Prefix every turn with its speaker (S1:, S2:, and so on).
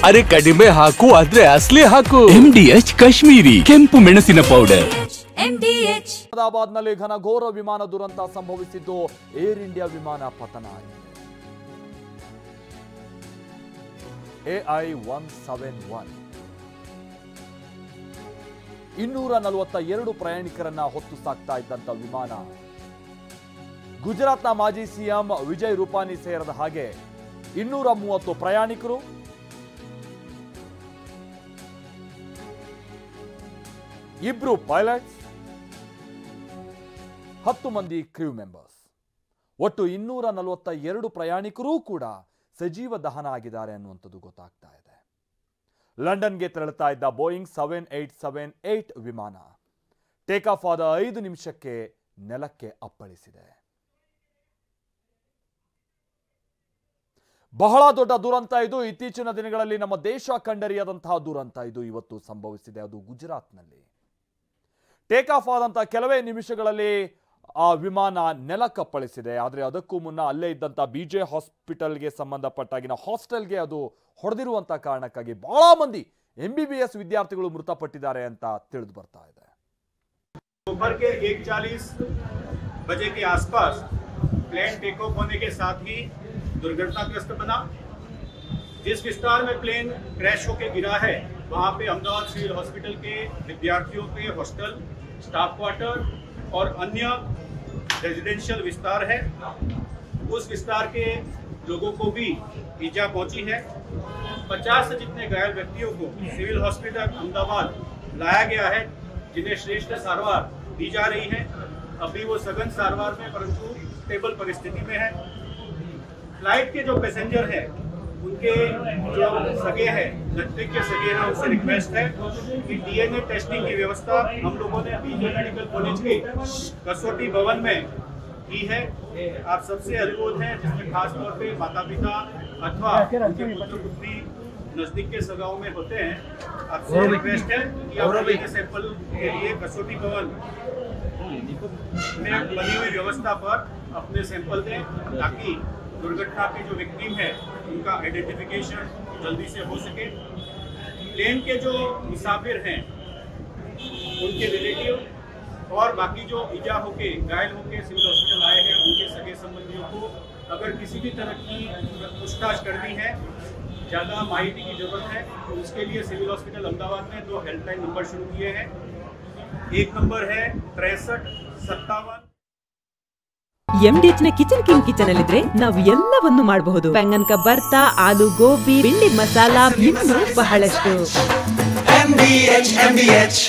S1: अरे कಡಿಮೆ ಹಾಕು ಆದ್ರೆ ಅಸಲಿ ಹಾಕು
S2: MDH ಕಾಶ್ಮೀರಿ ಕೆಂಪು ಮೆಣಸಿನ ಪೌಡರ್.
S3: MDH ಅಹಮದಾಬಾದ್ನಲ್ಲಿ ಘನಘೋರ ವಿಮಾನ ದುರಂತ ಸಂಭವಿಸಿದ್ದು ಏರ್ ಇಂಡಿಯಾ ವಿಮಾನ ಪತನ ಆಗಿದೆ. AI-171 242 ಪ್ರಯಾಣಿಕರನ್ನ ಹೊತ್ತು ಸಾಗ್ತಾ ಇದ್ದಂತ ವಿಮಾನ ಗುಜರಾತ್ನ ಮಾಜಿ ಸಿಎಂ ವಿಜಯ್ ರೂಪಾನಿ ಸೇರಿದ ಹಾಗೆ 230 ಪ್ರಯಾಣಿಕರು, ಇಬ್ರು ಪೈಲಟ್ಸ್, 10 ಮಂದಿ ಕ್ರೂ ಮೆಂಬರ್ಸ್, ಒಟ್ಟು 242 ಪ್ರಯಾಣಿಕರು ಕೂಡ ಸಜೀವ ದಹನ ಆಗಿದ್ದಾರೆ ಅನ್ನುವಂಥದ್ದು ಗೊತ್ತಾಗ್ತಾ ಇದೆ. ಲಂಡನ್ಗೆ ತೆರಳುತ್ತಾ ಇದ್ದ ಬೋಯಿಂಗ್ 7878 ವಿಮಾನ ಟೇಕ್ ಆಫ್ ಆದ 5 ನಿಮಿಷಕ್ಕೆ ನೆಲಕ್ಕೆ ಅಪ್ಪಳಿಸಿದೆ. ಬಹಳ ದೊಡ್ಡ ದುರಂತ ಇದು. ಇತ್ತೀಚಿನ ದಿನಗಳಲ್ಲಿ ನಮ್ಮ ದೇಶ ಕಂಡರಿಯದಂತಹ ದುರಂತ ಇದು ಇವತ್ತು ಸಂಭವಿಸಿದೆ. ಅದು ಗುಜರಾತ್ನಲ್ಲಿ ಟೇಕ್ ಆಫ್ ಆದಂತಹ ಕೆಲವೇ ನಿಮಿಷಗಳಲ್ಲಿ ಆ ವಿಮಾನ ನೆಲಕ್ಕಪ್ಪಳಿಸಿದೆ. ಆದರೆ ಅದಕ್ಕೂ ಮುನ್ನ ಅಲ್ಲೇ ಇದ್ದಂಥ BJ ಹಾಸ್ಪಿಟಲ್ಗೆ ಸಂಬಂಧಪಟ್ಟಾಗಿನ ಹಾಸ್ಟೆಲ್ಗೆ ಅದು ಹೊಡೆದಿರುವಂಥ ಕಾರಣಕ್ಕಾಗಿ ಬಹಳ ಮಂದಿ MBBS ವಿದ್ಯಾರ್ಥಿಗಳು ಮೃತಪಟ್ಟಿದ್ದಾರೆ ಅಂತ ತಿಳಿದು ಬರ್ತಾ ಇದೆ.
S4: दोपहर के 1:40 बजे के आसपास प्लेन टेक ऑफ होने के साथ ही दुर्घटनाग्रस्त बना. जिस विस्तार में प्लेन क्रैश होकर गिरा है वहां पे अहमदाबाद सिविल हॉस्पिटल के विद्यार्थियों के हॉस्टल, स्टाफ क्वार्टर और अन्य रेजिडेंशियल विस्तार है. उस विस्तार के लोगों को भी ईजा पहुंची है. 50 से जितने घायल व्यक्तियों को सिविल हॉस्पिटल अहमदाबाद लाया गया है, जिन्हें श्रेष्ठ सारवार दी जा रही है. अभी वो सघन सारवार में परंतु स्टेबल परिस्थिति में है. फ्लाइट के जो पैसेंजर हैं उनके जो सगे हैं, नजदीक के सगे हैं, उनसे रिक्वेस्ट है कि DNA टेस्टिंग की व्यवस्था हम लोगों ने BJ मेडिकल कॉलेज के कसौटी भवन में की है. आप सबसे अनुरोध है, जिसमें खास तौर पे माता पिता अथवा उनके पुत्र पुत्री नजदीक के सगाओं में होते हैं, आपसे रिक्वेस्ट है कि आप DNA सैंपल के लिए कसौटी भवन में बनी हुई व्यवस्था पर अपने सैंपल दें, ताकि दुर्घटना के जो विक्टिम है उनका आइडेंटिफिकेशन जल्दी से हो सके. प्लेन के जो मुसाफिर हैं उनके रिलेटिव और बाकी जो ईजा होके घायल होके सिविल हॉस्पिटल आए हैं उनके सगे संबंधियों को अगर किसी भी तरह की पूछताछ करनी है, ज़्यादा माहिती की जरूरत है, तो उसके लिए सिविल हॉस्पिटल अहमदाबाद ने 2 हेल्पलाइन नंबर शुरू किए हैं. एक नंबर है 6357.
S5: MDH ನ ಕಿಚನ್ ಅಲ್ಲಿದ್ರೆ ನಾವು ಎಲ್ಲವನ್ನು ಮಾಡಬಹುದು. ಬೆಂಗನ್ ಕಾ ಬರ್ತಾ, ಆಲೂ ಗೋಬಿ, ಭಿಂಡಿ ಮಸಾಲಾ, ಇನ್ನೂ ಬಹಳಷ್ಟು. MDH